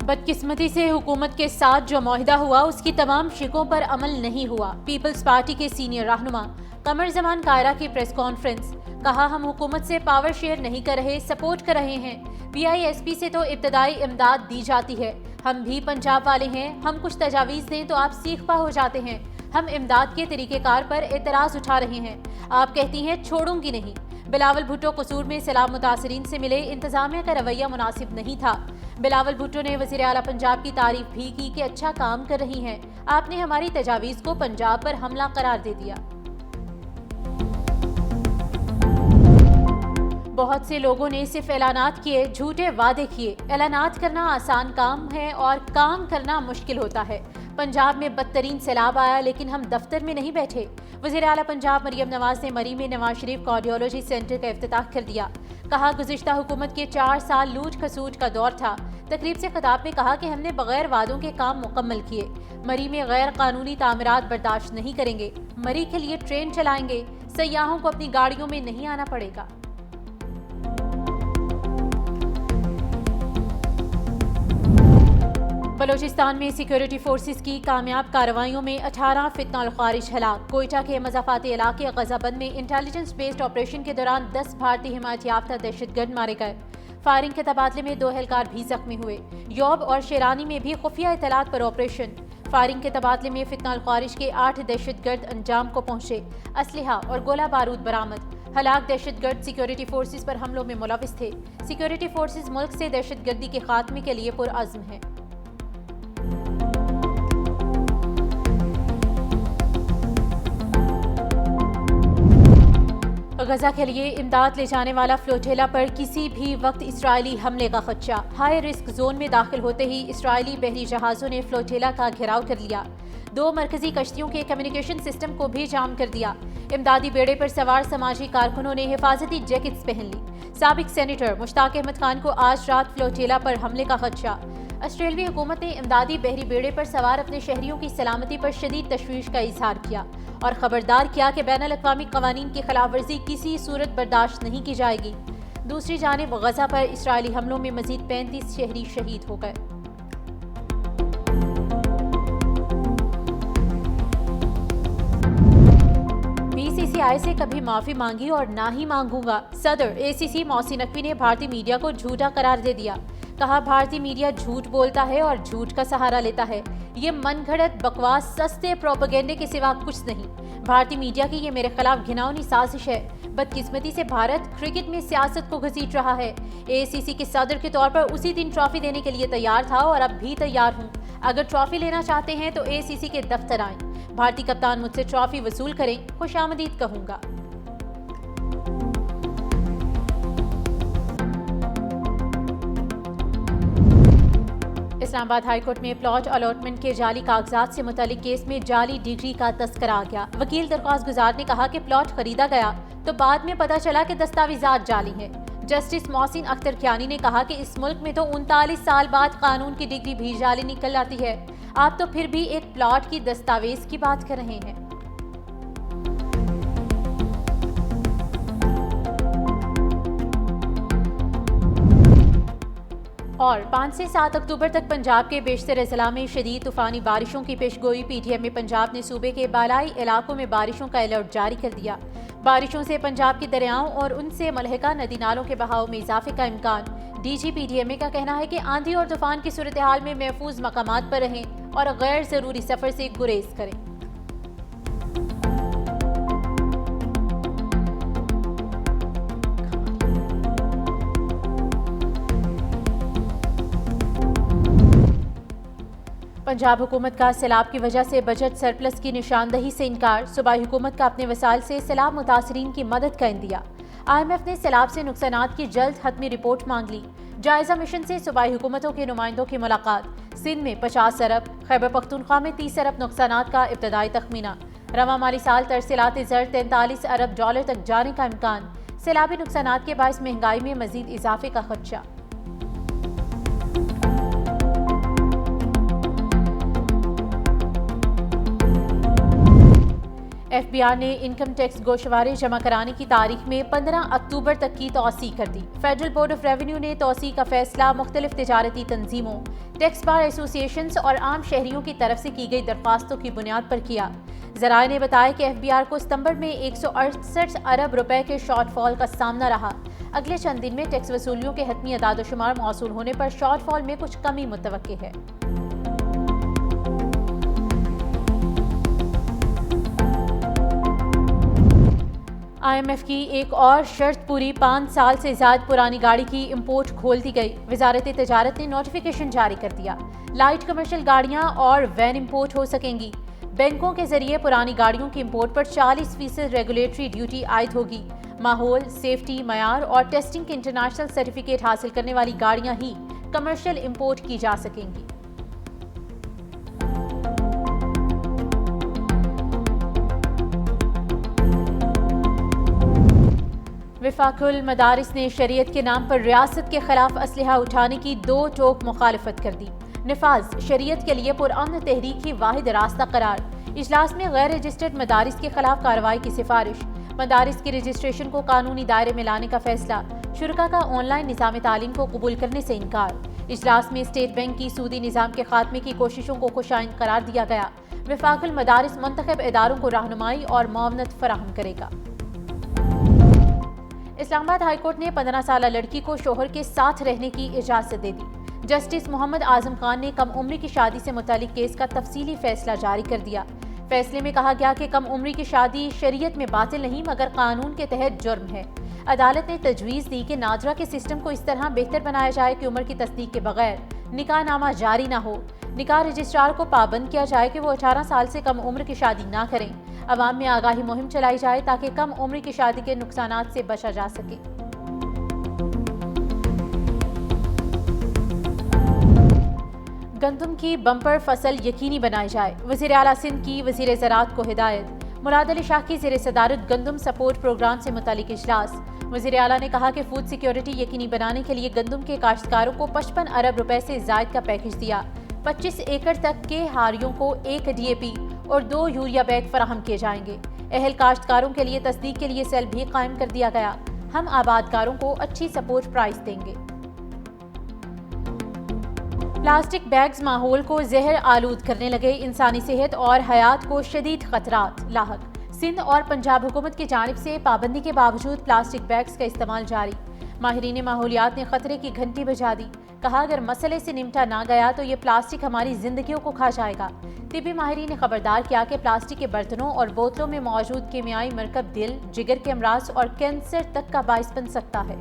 बदकिस्मती से हुकूमत के साथ जो मुआहिदा हुआ उसकी तमाम शिकों पर अमल नहीं हुआ। पीपल्स पार्टी के सीनियर रहनुमा कमर जमान कायरा की प्रेस कॉन्फ्रेंस। कहा, हम हुकूमत से पावर शेयर नहीं कर रहे, सपोर्ट कर रहे हैं। PISP से तो इब्तदाई इमदाद दी जाती है। हम भी पंजाब वाले हैं, हम कुछ तजावीज़ दें तो आप सीख पा हो जाते हैं। हम इमदाद के तरीक़ेकार पर एतराज़ उठा रहे हैं। आप कहती हैं छोड़ूंगी नहीं। बिलावल भुट्टो कसूर में सैलाब मुतासरीन से मिले, इंतजामिया का रवैया मुनासिब नहीं था। बिलावल भुट्टो ने वज़ीर आला पंजाब की तारीफ भी की कि अच्छा काम कर रही हैं, आपने हमारी तजावीज़ को पंजाब पर हमला करार दे दिया। बहुत से लोगों ने सिर्फ ऐलानात किए, झूठे वादे किए। ऐलानात करना आसान काम है और काम करना मुश्किल होता है। पंजाब में बदतरीन सैलाब आया लेकिन हम दफ्तर में नहीं बैठे। वज़ीर आला पंजाब मरियम नवाज ने मरी में नवाज शरीफ कार्डियोलॉजी सेंटर का इफ्तिताह कर दिया। कहा, गुज़िश्ता हुकूमत के 4 साल लूट खसूट का दौर था। तकरीब से खिताब में कहा कि हमने बगैर वादों के काम मुकम्मल किए। मरी में गैर कानूनी तामीरात बर्दाश्त नहीं करेंगे। मरी के लिए ट्रेन चलाएंगे। सयाहों को अपनी गाड़ियों में नहीं आना पड़ेगा। बलोचिस्तान में सिक्योरिटी फोर्सेस की कामयाब कार्रवाइयों में 18 फितना और खारिज हलाक। कोयटा के मज़ाफ़ाती इलाके गज़ाबंद में इंटेलिजेंस बेस्ड ऑपरेशन के दौरान 10 भारतीय हिमायत याफ्ता दहशतगर्द मारे गए। फायरिंग के तबादले में 2 एहलकार भी जख्मी हुए। यौब और शेरानी में भी खुफिया इतलात पर ऑपरेशन। फायरिंग के तबादले में फितना और खारिज के 8 दहशतगर्द अंजाम को पहुंचे। असलहा और गोला बारूद बरामद। हलाक दहशतगर्द सिक्योरिटी फोर्सेस पर हमलों में मुलविस थे। सिक्योरिटी फोर्सेस मुल्क से दहशतगर्दी के खात्मे के लिए पुरअज़्म हैं। गजा के लिए इमदाद ले जाने वाला फ्लोटेला पर किसी भी वक्त इस्राएली हमले का खदशा। हाई रिस्क जोन में दाखिल होते ही इस्राएली बहरी जहाज़ों ने फ्लोटेला का घेराव कर लिया। 2 मरकजी कश्तियों के कम्युनिकेशन सिस्टम को भी जाम कर दिया। इमदादी बेड़े पर सवार समाजी कारकुनों ने हिफाजती जैकेट्स पहन ली। साबिक सेनेटर मुश्ताक अहमद खान को आज रात फ्लोटेला पर हमले का खदशा। ऑस्ट्रेलवी हुकूमत ने इमदादी बहरी बेड़े पर सवार अपने शहरियों की सलामती पर शदीद तशवीश का इजहार किया और खबरदार किया कि बैनुल अक़वामी क़वानीन की खिलाफ वर्जी किसी सूरत बर्दाश्त नहीं की जाएगी। दूसरी जानिब गजा पर इस्राएली हमलों में मजीद 35 शहरी शहीद हो गए। BCCI से कभी माफी मांगी और ना ही मांगूंगा। सदर ACC मोहसिन नकवी ने भारतीय मीडिया को झूठा करार दे दिया। कहा, भारतीय मीडिया झूठ बोलता है और झूठ का सहारा लेता है। ये मनगढ़ंत बकवास सस्ते प्रोपेगेंडे के सिवा कुछ नहीं। भारतीय मीडिया की ये मेरे खिलाफ घिनौनी साजिश है। बदकिस्मती से भारत क्रिकेट में सियासत को घसीट रहा है। ACC के सदर के तौर पर उसी दिन ट्रॉफी देने के लिए तैयार था और अब भी तैयार हूँ। अगर ट्रॉफी लेना चाहते हैं तो ACC के दफ्तर आएं। भारतीय कप्तान मुझसे ट्रॉफी वसूल करें, खुशामदीद कहूँगा। इस्लामाबाद हाईकोर्ट में प्लॉट अलॉटमेंट के जाली कागजात से मुतालिक केस में जाली डिग्री का तस्करा आ गया। वकील दरख्वास्त गुजार ने कहा कि प्लॉट खरीदा गया तो बाद में पता चला कि दस्तावेजात जाली हैं। जस्टिस मोहसिन अख्तर कियानी ने कहा कि इस मुल्क में तो 39 साल बाद कानून की डिग्री भी जाली निकल आती है। आप तो फिर भी एक प्लॉट की दस्तावेज की बात कर रहे हैं। और 5 से 7 अक्टूबर तक पंजाब के बेशतर अजला में शदीद तूफानी बारिशों की पेशगोई। PTM में पंजाब ने सूबे के बालाई इलाकों में बारिशों का अलर्ट जारी कर दिया। बारिशों से पंजाब के दरियाओं और उनसे मुल्हिका नदी नालों के बहाव में इजाफे का इम्कान। DG PTM का कहना है कि आंधी और तूफान की सूरत हाल में महफूज मकामात पर रहें और गैर जरूरी सफर से गुरेज करें। पंजाब हुकूमत का सैलाब की वजह से बजट सरप्लस की निशानदही से इनकार। सूबाई हुकूमत का अपने वसाइल से सैलाब मुतासरीन की मदद का इंदिया। IMF ने सैलाब से नुकसानात की जल्द हतमी रिपोर्ट मांग ली। जायजा मिशन से सूबाई हुकूमतों के नुमाइंदों की मुलाकात। सिंध में 50 अरब, खैबर पख्तूनख्वा में 30 अरब नुकसानात का इब्तदाई तखमीना। रवा माली साल तरसीलात ज़र 43 अरब डॉलर तक जाने का इम्कान। सैलाबी नुकसानात के बायस महंगाई में मजीद इजाफे का खदशा। FBI ने इनकम टैक्स गोशवारे जमा कराने की तारीख में 15 अक्टूबर तक की तौसी कर दी। फेडरल बोर्ड ऑफ रेवेन्यू ने तौसी का फैसला मुख्तलिफ तिजारती तंजीमों, टैक्स बार एसोसिएशंस और आम शहरियों की तरफ से की गई दरख्वास्तों की बुनियाद पर किया। ज़राए ने बताया कि FBI को सितंबर में 168 अरब रुपए के शॉर्टफॉल का सामना रहा। अगले चंद दिन में टैक्स वसूलियों के हतमी अदाद-ओ-शुमार मौसूल होने पर शॉर्टफॉल में कुछ कमी मुतवक्के है। IMF की एक और शर्त पूरी 5 साल से ज्यादा पुरानी गाड़ी की इंपोर्ट खोल दी गई। वजारत तिजारत ने नोटिफिकेशन जारी कर दिया। लाइट कमर्शियल गाड़ियां और वैन इंपोर्ट हो सकेंगी। बैंकों के जरिए पुरानी गाड़ियों की इंपोर्ट पर 40% रेगुलेटरी ड्यूटी आयद होगी। माहौल, सेफ्टी, मयार और टेस्टिंग के इंटरनेशनल सर्टिफिकेट हासिल करने वाली गाड़ियां ही कमर्शियल इंपोर्ट की जा सकेंगी। वफाकुल मदारिस ने शरीयत के नाम पर रियासत के खिलाफ असलहा उठाने की दो टोक मुखालफत कर दी। निफाज शरीयत के लिए पुरअमन तहरीक ही वाहिद रास्ता करार। इजलास में गैर रजिस्टर्ड मदारिस के खिलाफ कार्रवाई की सिफारिश। मदारिस के रजिस्ट्रेशन को कानूनी दायरे में लाने का फैसला। शुरका का ऑनलाइन निज़ाम तालीम को कबूल करने से इनकार। इजलास में स्टेट बैंक की सूदी निज़ाम के खात्मे की कोशिशों को खुशाइंद करार दिया गया। वफाकुल मदारिस मुंतखब इदारों को रहनुमाई और मुआवनत फराहम करेगा। इस्लामाबाद हाई कोर्ट ने 15 साल लड़की को शोहर के साथ रहने की इजाजत दे दी। जस्टिस मोहम्मद आजम खान ने कम उम्री की शादी से मुतालिक केस का तफसीली फैसला जारी कर दिया। फैसले में कहा गया कि कम उम्री की शादी शरीयत में बातिल नहीं मगर कानून के तहत जुर्म है। अदालत ने तजवीज़ दी कि नाजरा के सिस्टम को इस तरह बेहतर बनाया जाए कि उम्र की तस्दीक के बगैर निकाह नामा जारी ना हो। निकाह रजिस्ट्रार को पाबंद किया जाए कि वो 18 साल से कम उम्र की शादी ना करें। अवाम में आगाही मुहिम चलाई जाए ताकि कम उम्र की शादी के नुकसानात से बचा जा सके। गंदम की बम्पर फसल यकीनी बनाई जाए। वज़ीर आला सिंध की वज़ीर ज़राअत को हिदायत। मुराद अली शाह की ज़ेर सदारत गंदम सपोर्ट प्रोग्राम से मुतालिक इजलास। वज़ीर आला ने कहा कि फूड सिक्योरिटी यकीनी बनाने के लिए गंदम के काश्तकारों को 55 अरब रुपए से जायद का पैकेज दिया। 25 एकड़ तक के हारियों को 1 DAP और 2 यूरिया बैग फराहम किए जाएंगे। अहल काश्तकारों के लिए तस्दीक के लिए सेल भी कायम कर दिया गया। हम आबादकारों को अच्छी सपोर्ट प्राइस देंगे। प्लास्टिक बैग्स माहौल को जहर आलूद करने लगे। इंसानी सेहत और हयात को शदीद खतरात लाहक। सिंध और पंजाब हुकूमत की जानिब से पाबंदी के बावजूद प्लास्टिक बैग्स का इस्तेमाल जारी। माहिरीन माहौलियात ने खतरे की घंटी बजा दी। कहा अगर मसले से निपटा ना गया तो ये प्लास्टिक हमारी जिंदगियों को खा जाएगा। तिब्बी माहिरीन ने खबरदार किया कि प्लास्टिक के बर्तनों और बोतलों में मौजूद कीमियाई मरकब दिल, जिगर के अमराज और कैंसर तक का बाइस बन सकता है।